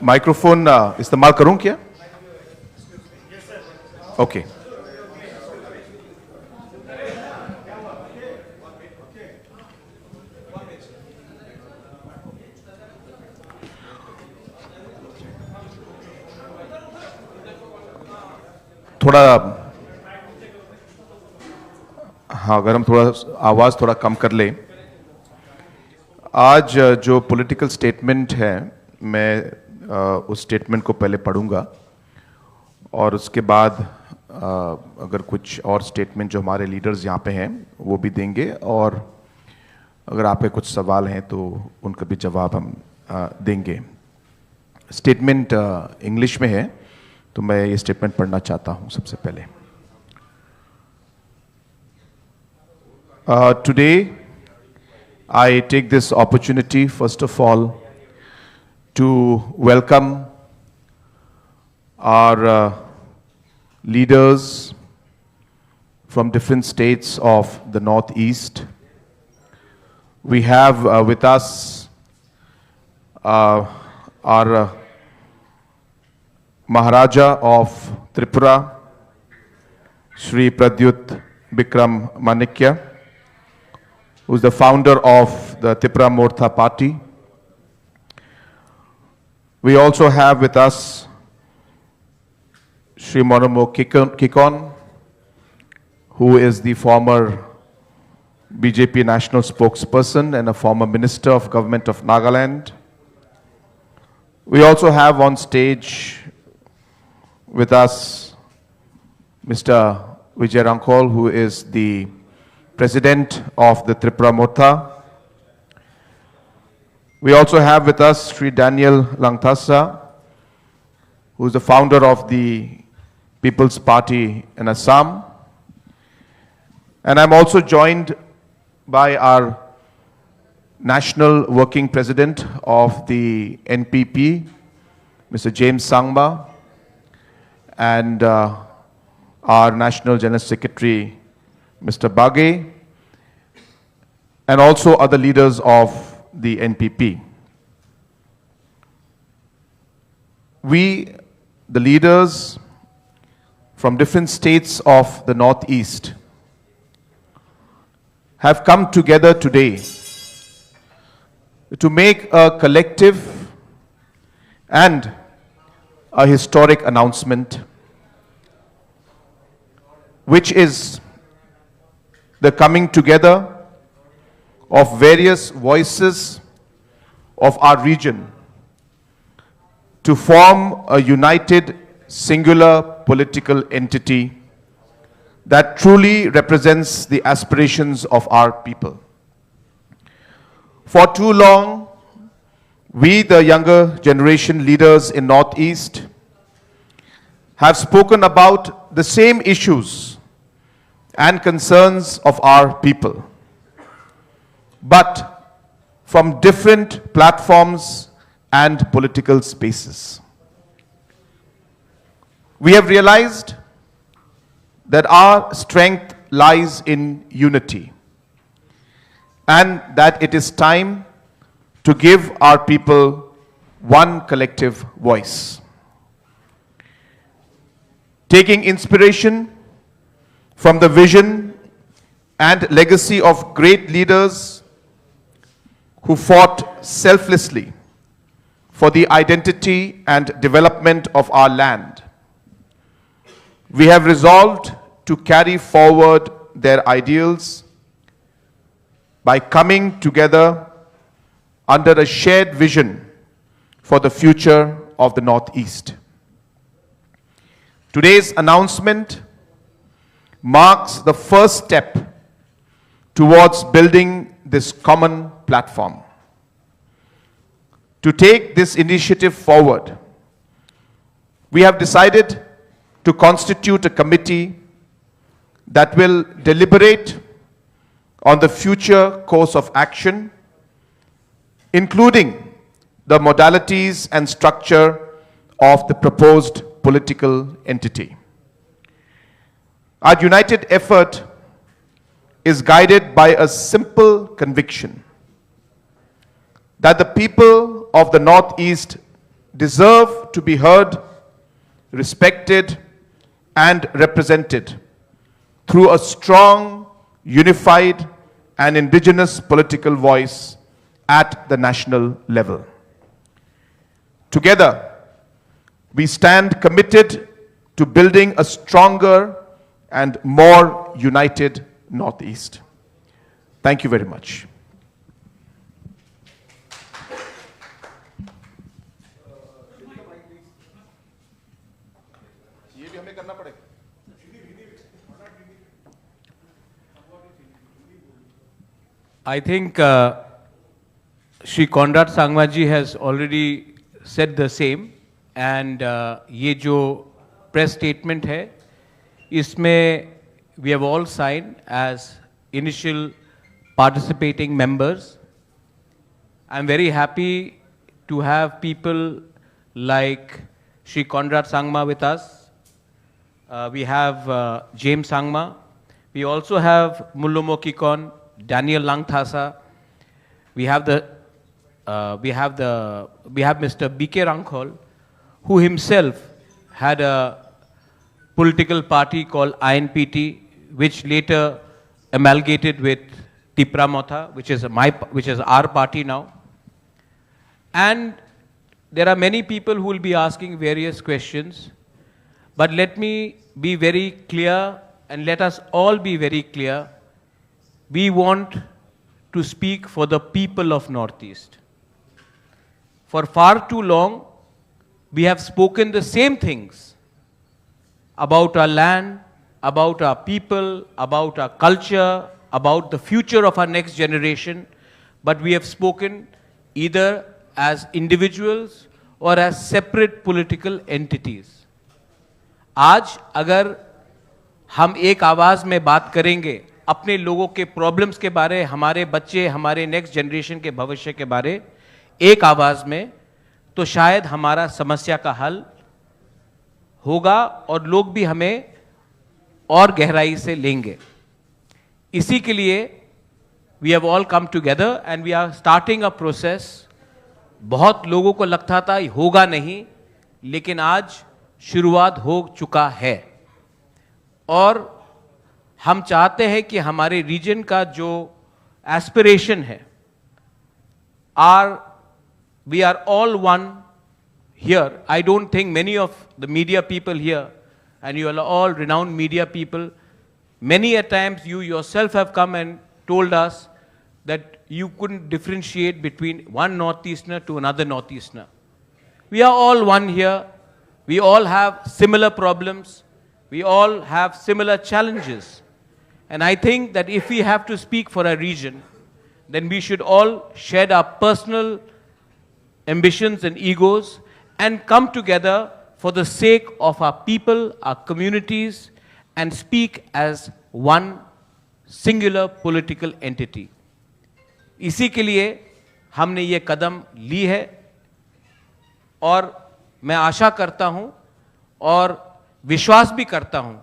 Microphone इस्तेमाल करूं क्या? ओके। थोड़ा हाँ, अगर हम थोड़ा आवाज़ थोड़ा कम कर लें। आज जो पॉलिटिकल स्टेटमेंट है, मैं उस स्टेटमेंट को पहले पढ़ूंगा और उसके बाद अगर कुछ और स्टेटमेंट जो हमारे लीडर्स यहाँ पे हैं वो भी देंगे, और अगर आपके कुछ सवाल हैं तो उनका भी जवाब हम देंगे। स्टेटमेंट इंग्लिश में है तो मैं ये स्टेटमेंट पढ़ना चाहता हूँ सबसे पहले। Today, I take this opportunity, first of all, to welcome our leaders from different states of the Northeast. We have with us our Maharaja of Tripura, Shri Pradyut Bikram Manikya, who is the founder of the Tripura Mortha Party. We also have with us Shri Monomo Kikon, who is the former BJP national spokesperson and a former minister of government of Nagaland. We also have on stage with us Mr. Vijay Rankol, who is the President of the Tripura Mortha. We also have with us Sri Daniel Langthasa, who is the founder of the People's Party in Assam. And I'm also joined by our National Working President of the NPP, Mr. James Sangma, and our National General Secretary, Mr. Bage, and also other leaders of the NPP. We, the leaders from different states of the Northeast, have come together today to make a collective and a historic announcement, which is the coming together of various voices of our region to form a united, singular political entity that truly represents the aspirations of our people. For too long, we, the younger generation leaders in Northeast, have spoken about the same issues and concerns of our people, but from different platforms and political spaces. We have realized that our strength lies in unity, and that it is time to give our people one collective voice. Taking inspiration from the vision and legacy of great leaders who fought selflessly for the identity and development of our land, we have resolved to carry forward their ideals by coming together under a shared vision for the future of the Northeast. Today's announcement marks the first step towards building this common platform. To take this initiative forward, we have decided to constitute a committee that will deliberate on the future course of action, including the modalities and structure of the proposed political entity. Our united effort is guided by a simple conviction that the people of the Northeast deserve to be heard, respected, and represented through a strong, unified, and indigenous political voice at the national level. Together, we stand committed to building a stronger and more united Northeast. Thank you very much. I think Shri Conrad Sangma ji has already said the same, and ये जो press statement है, इसमें we have all signed as initial participating members. I'm very happy to have people like Shri Conrad Sangma with us. We have James Sangma. We also have Mullumokikon, Daniel Langthasa. We have Mr. B.K. Rankhol, who himself had a political party called INPT, which later amalgamated with Tipra Motha, which is our party now. And there are many people who will be asking various questions, but let me be very clear, and let us all be very clear. We want to speak for the people of Northeast. For far too long, we have spoken the same things about our land, about our people, about our culture, about the future of our next generation, but we have spoken either as individuals or as separate political entities. आज अगर हम एक आवाज में बात करेंगे अपने लोगों के प्रॉब्लम्स के बारे, हमारे बच्चे, हमारे नेक्स्ट जनरेशन के भविष्य के बारे एक आवाज में, तो शायद हमारा समस्या का हल होगा और लोग भी हमें और गहराई से लेंगे. इसी के लिए we have all come together and we are starting a process. बहुत लोगों को लगता था होगा नहीं, लेकिन आज शुरुआत हो चुका है और हम चाहते हैं कि हमारे रीजन का जो एस्पिरेशन है, we are all one here. I don't think many of the media people here, and you are all renowned media people, many a times you yourself have come and told us that you couldn't differentiate between one Northeasterner to another Northeasterner. We are all one here. We all have similar problems. We all have similar challenges. And I think that if we have to speak for a region, then we should all shed our personal ambitions and egos and come together for the sake of our people, our communities, and speak as one singular political entity. इसी के लिए हमने ये कदम ली है और मैं आशा करता हूं और विश्वास भी करता हूं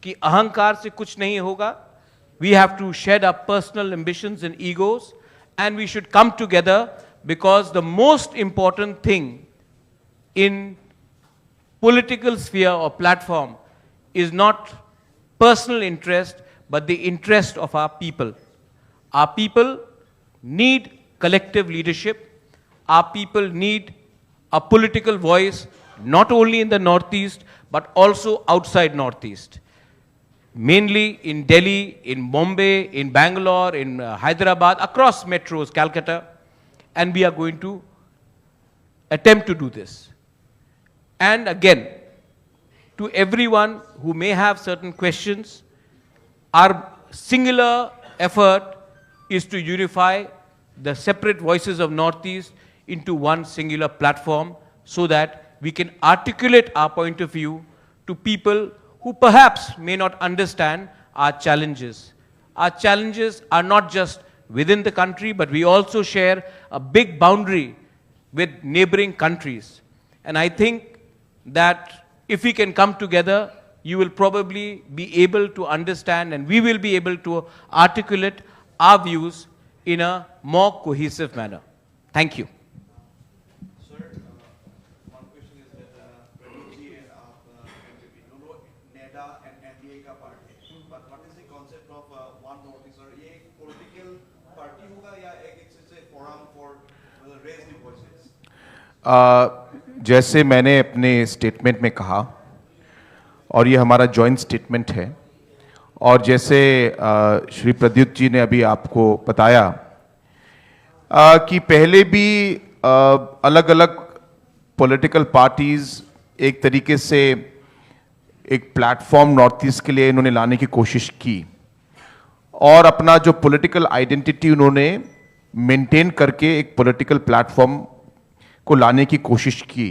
कि अहंकार से कुछ नहीं होगा. We have to shed our personal ambitions and egos, and we should come together, because the most important thing in political sphere or platform is not personal interest, but the interest of our people. Our people need collective leadership. Our people need a political voice, not only in the Northeast, but also outside Northeast. Mainly in Delhi, in Bombay, in Bangalore, in Hyderabad, across metros, Calcutta, and we are going to attempt to do this. And again, to everyone who may have certain questions, our singular effort is to unify the separate voices of Northeast into one singular platform so that we can articulate our point of view to people who perhaps may not understand our challenges. Our challenges are not just within the country, but we also share a big boundary with neighboring countries. And I think that if we can come together, you will probably be able to understand, and we will be able to articulate our views in a more cohesive manner. Thank you. एडा and NDA का part है, but what is the concept of one North East? और ये एक political party होगा या एक forum for raise the voices? जैसे मैंने अपने स्टेटमेंट में कहा, और ये हमारा जॉइंट स्टेटमेंट है, और जैसे श्री प्रद्युत जी ने अभी आपको बताया कि पहले भी अलग अलग पॉलिटिकल पार्टीज एक तरीके से एक प्लेटफॉर्म नॉर्थ ईस्ट के लिए इन्होंने लाने की कोशिश की, और अपना जो पॉलिटिकल आइडेंटिटी उन्होंने मेंटेन करके एक पॉलिटिकल प्लेटफॉर्म को लाने की कोशिश की,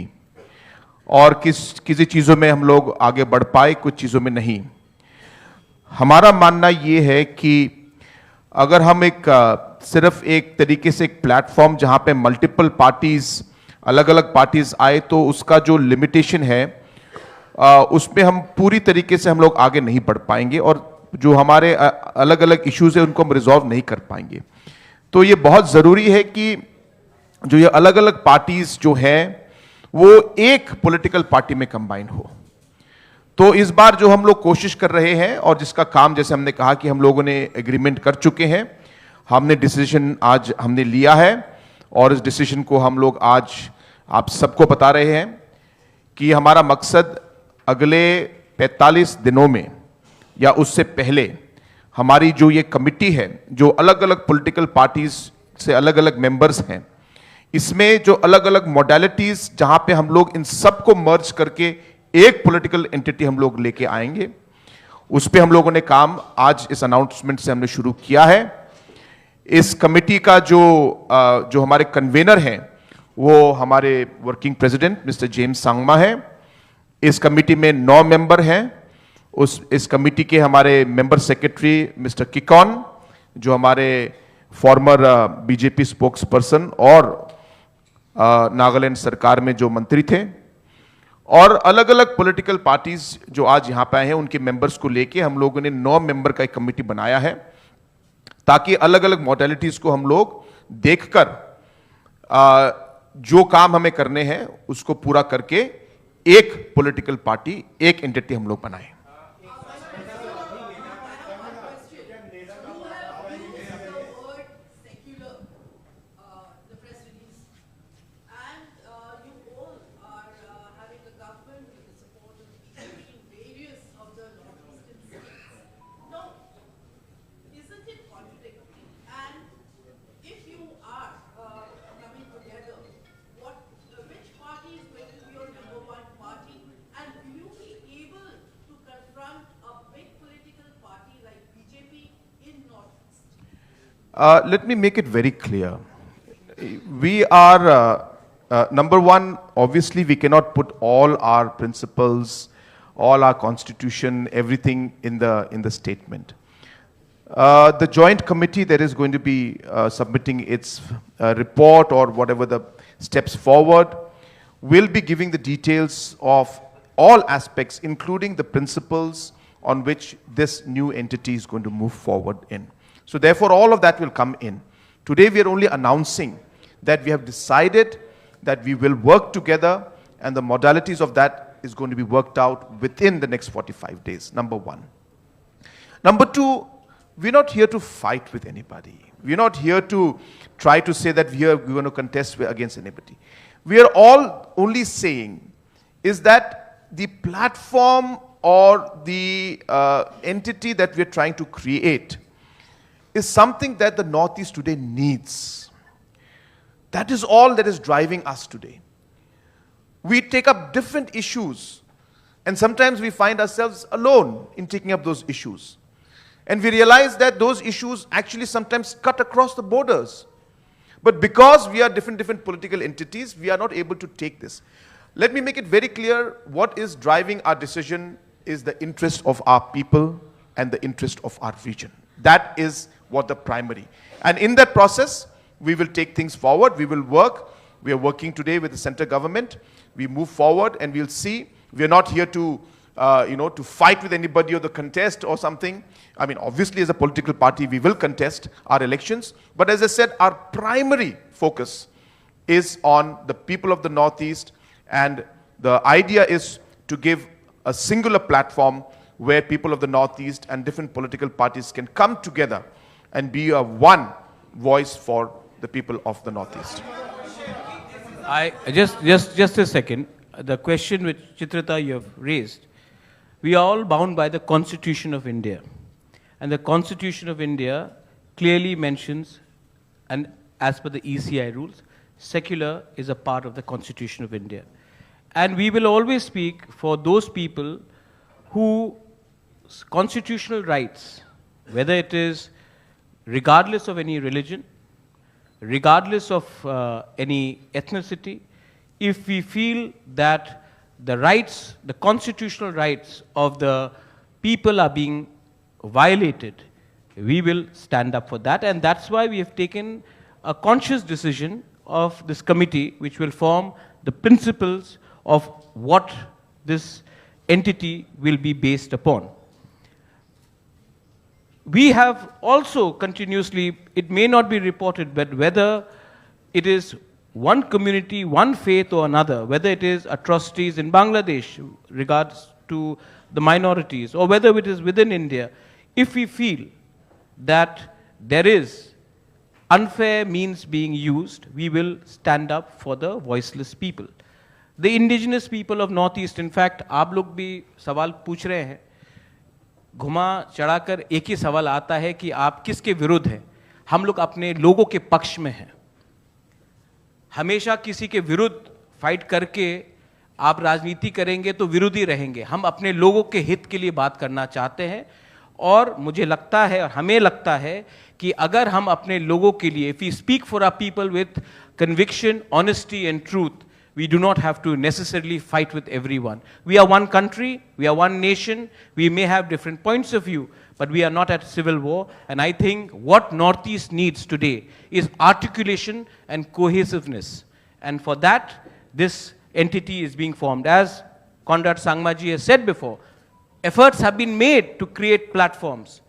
और किसी चीज़ों में हम लोग आगे बढ़ पाए, कुछ चीज़ों में नहीं। हमारा मानना ये है कि अगर हम सिर्फ एक तरीके से एक प्लेटफॉर्म जहां पे मल्टीपल पार्टीज, अलग अलग पार्टीज आए, तो उसका जो लिमिटेशन है उसमें हम पूरी तरीके से हम लोग आगे नहीं बढ़ पाएंगे, और जो हमारे अलग अलग इश्यूज है उनको हम रिजॉल्व नहीं कर पाएंगे। तो ये बहुत ज़रूरी है कि जो ये अलग अलग पार्टीज जो हैं वो एक पॉलिटिकल पार्टी में कंबाइन हो। तो इस बार जो हम लोग कोशिश कर रहे हैं, और जिसका काम जैसे हमने कहा कि हम लोगों ने एग्रीमेंट कर चुके हैं, हमने डिसीजन आज हमने लिया है, और इस डिसीजन को हम लोग आज आप सबको बता रहे हैं कि हमारा मकसद अगले 45 दिनों में या उससे पहले हमारी जो ये कमिटी है, जो अलग अलग पॉलिटिकल पार्टीज से अलग अलग मेंबर्स हैं, इसमें जो अलग अलग मॉडलिटीज जहां पे हम लोग इन सबको मर्ज करके एक पॉलिटिकल एंटिटी हम लोग लेके आएंगे, उस पे हम लोगों ने काम आज इस अनाउंसमेंट से हमने शुरू किया है। इस कमिटी का जो हमारे कन्वेनर हैं वो हमारे working president mister James Sangma है। इस कमिटी में 9 मेंबर हैं। इस कमिटी के हमारे मेंबर सेक्रेटरी मिस्टर किकॉन, जो हमारे फॉर्मर बीजेपी स्पोक्स पर्सन और नागालैंड सरकार में जो मंत्री थे, और अलग अलग पॉलिटिकल पार्टीज जो आज यहां पे आए हैं उनके मेंबर्स को लेके हम लोगों ने 9 मेंबर का एक कमिटी बनाया है, ताकि अलग अलग मॉडलिटीज को हम लोग देखकर जो काम हमें करने हैं उसको पूरा करके एक पॉलिटिकल पार्टी, एक एंटिटी हम लोग बनाएं। Let me make it very clear. We are, number one, obviously we cannot put all our principles, all our constitution, everything in the statement. The joint committee that is going to be submitting its report or whatever the steps forward will be giving the details of all aspects, including the principles on which this new entity is going to move forward in. So therefore, all of that will come in. Today, we are only announcing that we have decided that we will work together, and the modalities of that is going to be worked out within the next 45 days, number one. Number two, we're not here to fight with anybody. We're not here to try to say that we're going to contest against anybody. We are all only saying is that the platform or the entity that we're trying to create is something that the Northeast today needs. That is all that is driving us today. We take up different issues, and sometimes we find ourselves alone in taking up those issues. And we realize that those issues actually sometimes cut across the borders. But because we are different political entities, we are not able to take this. Let me make it very clear, what is driving our decision is the interest of our people and the interest of our region. That is what the primary. And in that process, we will take things forward. We will work. We are working today with the center government. We move forward and we'll see. We are not here to, to fight with anybody or the contest or something. I mean, obviously as a political party, we will contest our elections. But as I said, our primary focus is on the people of the Northeast, and the idea is to give a singular platform where people of the Northeast and different political parties can come together and be a one voice for the people of the Northeast. Just a second. The question which Chitrita you have raised, we are all bound by the Constitution of India. And the Constitution of India clearly mentions, and as per the ECI rules, secular is a part of the Constitution of India. And we will always speak for those people whose constitutional rights, whether it is regardless of any religion, regardless of any ethnicity, if we feel that the rights, the constitutional rights of the people are being violated, we will stand up for that. And that's why we have taken a conscious decision of this committee, which will form the principles of what this entity will be based upon. We have also continuously, it may not be reported, but whether it is one community, one faith or another, whether it is atrocities in Bangladesh regards to the minorities, or whether it is within India, if we feel that there is unfair means being used, we will stand up for the voiceless people. The indigenous people of Northeast, in fact, आप लोग भी सवाल पूछ रहे हैं, घुमा चढ़ाकर एक ही सवाल आता है कि आप किसके विरुद्ध हैं? हम लोग अपने लोगों के पक्ष में हैं। हमेशा किसी के विरुद्ध फाइट करके आप राजनीति करेंगे तो विरोधी रहेंगे। हम अपने लोगों के हित के लिए बात करना चाहते हैं, और मुझे लगता है और हमें लगता है कि अगर हम अपने लोगों के लिए, if we speak for our people with conviction, honesty and truth, we do not have to necessarily fight with everyone. We are one country, we are one nation, we may have different points of view, but we are not at civil war. And I think what Northeast needs today is articulation and cohesiveness. And for that, this entity is being formed. As Conrad Sangma Ji has said before, efforts have been made to create platforms.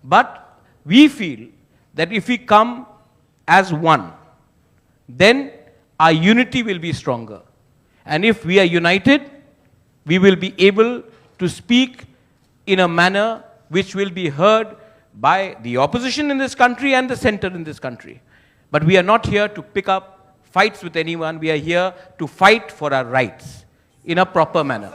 But we feel that if we come as one, then our unity will be stronger. And if we are united, we will be able to speak in a manner which will be heard by the opposition in this country and the center in this country. But we are not here to pick up fights with anyone. We are here to fight for our rights in a proper manner.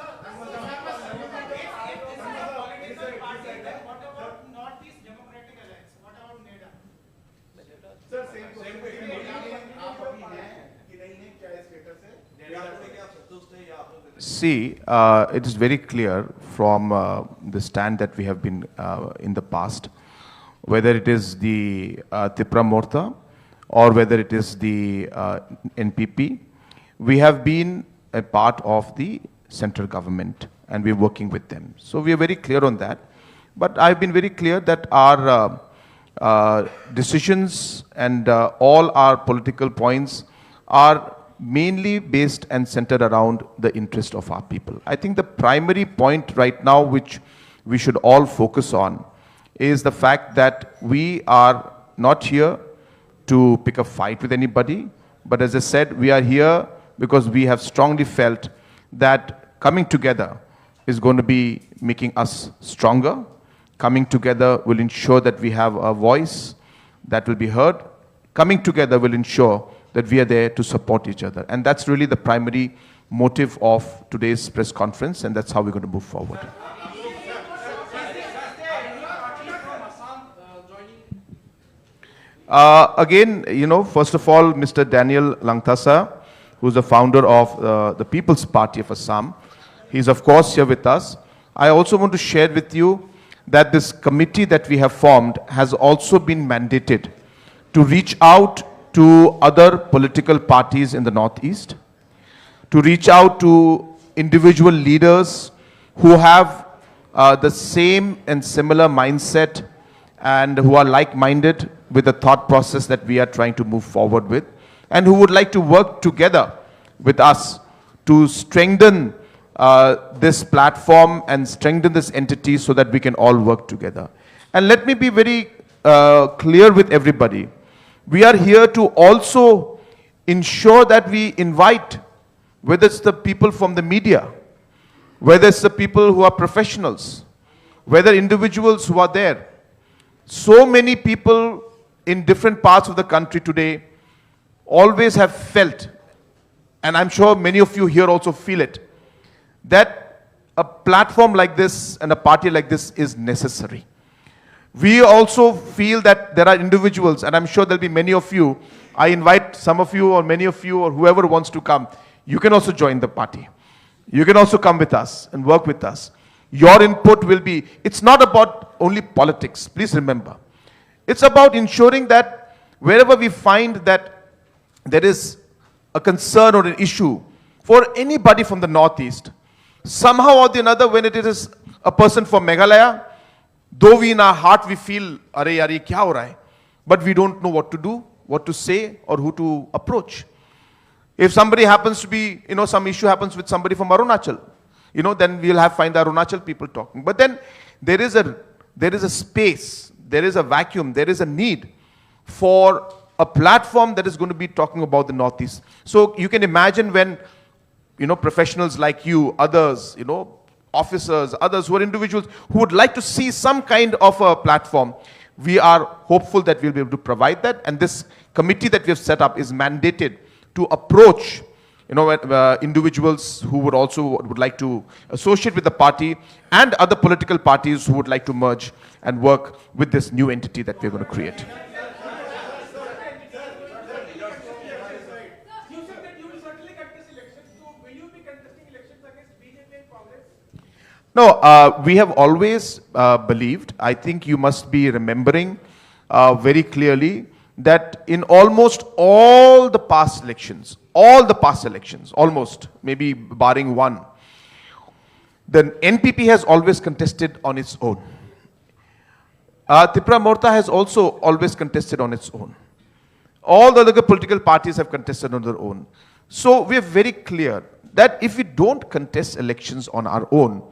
See, it is very clear from the stand that we have been in the past, whether it is the Tipra Morta or whether it is the NPP, we have been a part of the central government and we're working with them. So we are very clear on that. But I've been very clear that our decisions and all our political points are mainly based and centered around the interest of our people. I think the primary point right now which we should all focus on is the fact that we are not here to pick a fight with anybody, but as I said, we are here because we have strongly felt that coming together is going to be making us stronger. Coming together will ensure that we have a voice that will be heard. Coming together will ensure that we are there to support each other. And that's really the primary motive of today's press conference, and that's how we're going to move forward. Again, you know, first of all, Mr. Daniel Langthasa, who's the founder of the People's Party of Assam, he's of course here with us. I also want to share with you that this committee that we have formed has also been mandated to reach out to other political parties in the Northeast, to reach out to individual leaders who have the same and similar mindset and who are like-minded with the thought process that we are trying to move forward with, and who would like to work together with us to strengthen this platform and strengthen this entity so that we can all work together. And let me be very clear with everybody. We are here to also ensure that we invite, whether it's the people from the media, whether it's the people who are professionals, whether individuals who are there. So many people in different parts of the country today always have felt, and I'm sure many of you here also feel it, that a platform like this and a party like this is necessary. We also feel that there are individuals, and I'm sure there'll be many of you. I invite some of you or many of you or whoever wants to come. You can also join the party. You can also come with us and work with us. Your input will be, it's not about only politics, please remember. It's about ensuring that wherever we find that there is a concern or an issue for anybody from the Northeast, somehow or the another, when it is a person from Meghalaya, though we in our heart we feel, "Are yaar, ye kya ho raha hai?" but we don't know what to do, what to say, or who to approach. If somebody happens to be, some issue happens with somebody from Arunachal, then we'll find the Arunachal people talking. But then there is a space, there is a vacuum, there is a need for a platform that is going to be talking about the Northeast. So you can imagine when, professionals like you, others, officers, others who are individuals who would like to see some kind of a platform, we are hopeful that we'll be able to provide that. And this committee that we have set up is mandated to approach individuals who would like to associate with the party and other political parties who would like to merge and work with this new entity that we're going to create. You said that you will certainly contest elections. So will you be contesting elections against BJP and Congress? No, we have always believed, I think you must be remembering very clearly, that in almost all the past elections, almost, maybe barring one, the NPP has always contested on its own. Tripura Morta has also always contested on its own. All the other political parties have contested on their own. So we are very clear that if we don't contest elections on our own,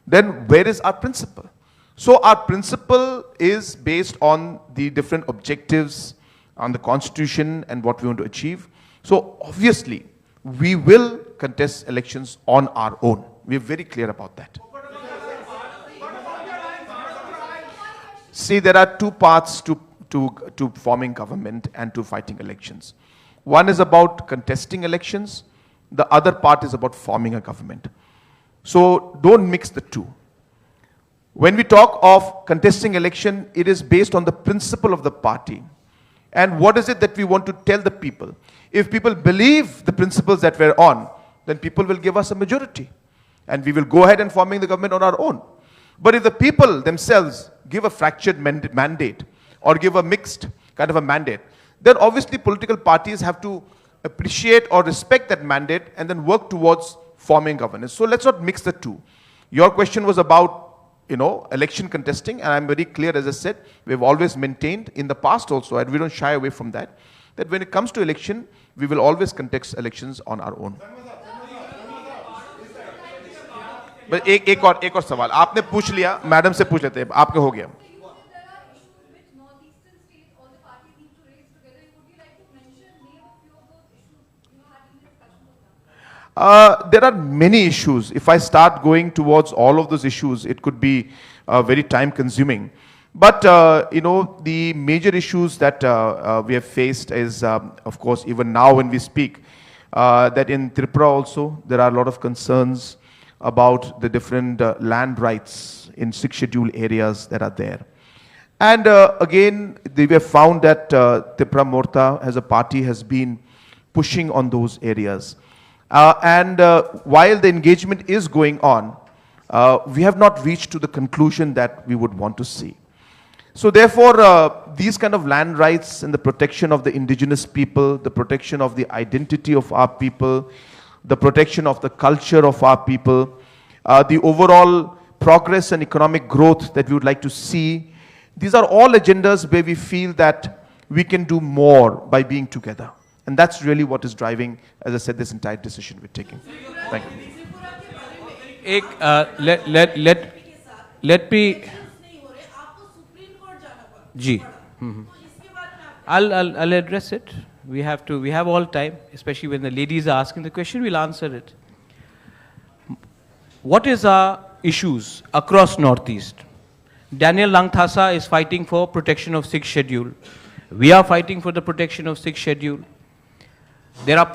then where is our principle? So our principle is based on the different objectives, on the constitution and what we want to achieve. So obviously, we will contest elections on our own. We are very clear about that. See, there are two parts to forming government and to fighting elections. One is about contesting elections. The other part is about forming a government. So don't mix the two. When we talk of contesting election, it is based on the principle of the party. And what is it that we want to tell the people? If people believe the principles that we're on, then people will give us a majority. And we will go ahead and forming the government on our own. But if the people themselves give a fractured mandate or give a mixed kind of a mandate, then obviously political parties have to appreciate or respect that mandate and then work towards forming governance. So let's not mix the two. Your question was about election contesting, and I'm very clear, as I said, we've always maintained in the past also, and we don't shy away from that, that when it comes to election, we will always contest elections on our own. But एक और सवाल आपने पूछ लिया, madam से पूछ लेते हैं, आपके हो गया. There are many issues. If I start going towards all of those issues, it could be very time consuming. But, the major issues that we have faced is, of course, even now when we speak, that in Tripura also, there are a lot of concerns about the different land rights in 6 scheduled areas that are there. And again, we have found that Tripura Morta as a party has been pushing on those areas. And while the engagement is going on, we have not reached to the conclusion that we would want to see. So therefore, these kind of land rights and the protection of the indigenous people, the protection of the identity of our people, the protection of the culture of our people, the overall progress and economic growth that we would like to see, these are all agendas where we feel that we can do more by being together. And that's really what is driving, as I said, this entire decision we're taking. Thank you. Let me. Ji. I'll address it. We have all time, especially when the ladies are asking the question, we'll answer it. What is our issues across Northeast? Daniel Langthasa is fighting for protection of 6th schedule. We are fighting for the protection of 6th schedule. There are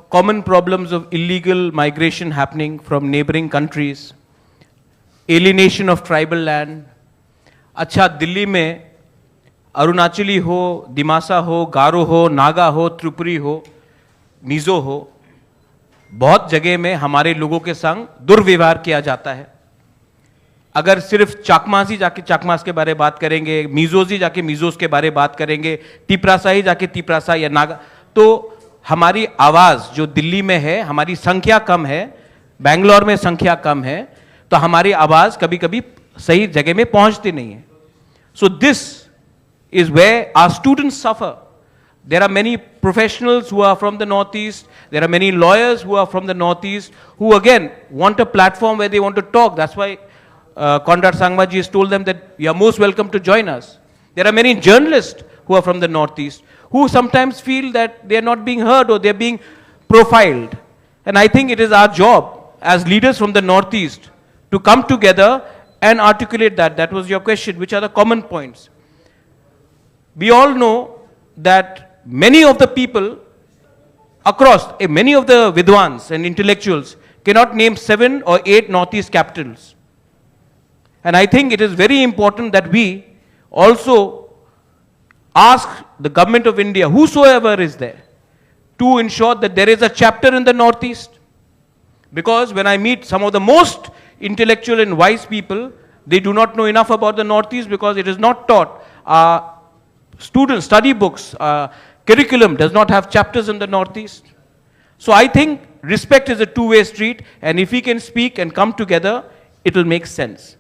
common problems of illegal migration happening from neighboring countries, alienation of tribal land. अच्छा दिल्ली में अरुणाचली हो, दिमासा हो, गारो हो, नागा हो, त्रिपुरी हो, मिजो हो, बहुत जगह में हमारे लोगों के संग दुर्व्यवहार किया जाता है. अगर सिर्फ चाकमास ही जाके चाकमास के बारे बात करेंगे, मिजोज ही जाके मिजोज के बारे बात करेंगे, तिपरासा ही जाके तिपरासा या नागा, तो हमारी आवाज जो दिल्ली में है, हमारी संख्या कम है, बेंगलोर में संख्या कम है, तो हमारी आवाज कभी कभी सही जगह में पहुंचती नहीं है. So this is where our students suffer. There are many professionals who are from the Northeast. There are many lawyers who are from the Northeast who again want a platform where they want to talk. That's why Conrad Sangma Tei has told them that you are most welcome to join us. There are many journalists who are from the Northeast who sometimes feel that they are not being heard or they are being profiled. And I think it is our job as leaders from the Northeast to come together and articulate that. That was your question. Which are the common points? We all know that many of the people across, many of the Vidwans and intellectuals cannot name 7 or 8 Northeast capitals. And I think it is very important that we also ask the government of India, whosoever is there, to ensure that there is a chapter in the Northeast. Because when I meet some of the most intellectual and wise people, they do not know enough about the Northeast because it is not taught. Students, study books, curriculum does not have chapters in the Northeast. So I think respect is a two-way street, and if we can speak and come together, it will make sense.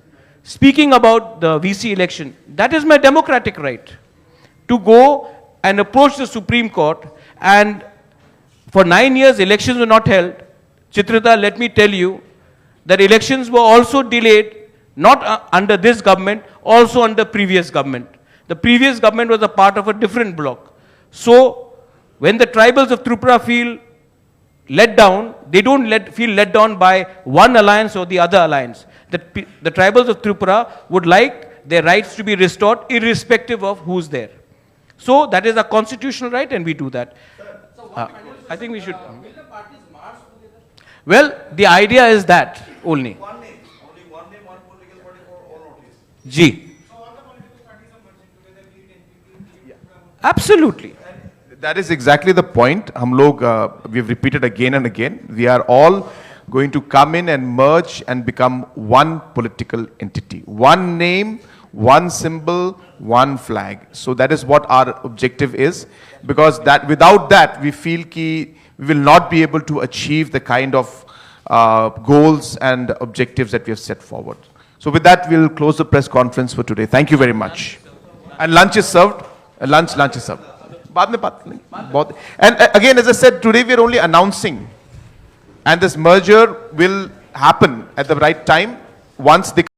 Speaking about the VC election, that is my democratic right to go and approach the Supreme Court, and for 9 years elections were not held. Chitrita, let me tell you that elections were also delayed, not under this government, also under previous government. The previous government was a part of a different bloc. So, when the tribals of Tripura feel let down, they don't feel let down by one alliance or the other alliance. The tribals of Tripura would like their rights to be restored irrespective of who's there. So, that is a constitutional right and we do that. I think we should. Well, the idea is that only. One name, only one name, one political party for all Northeast. G. Absolutely. That is exactly the point. We've repeated again and again. We are all going to come in and merge and become one political entity. One name, one symbol, one flag. So that is what our objective is. Because without that, we feel we will not be able to achieve the kind of goals and objectives that we have set forward. So with that, we'll close the press conference for today. Thank you very much. And lunch is served. Lunch is served. And again, as I said, today we are only announcing. And this merger will happen at the right time once they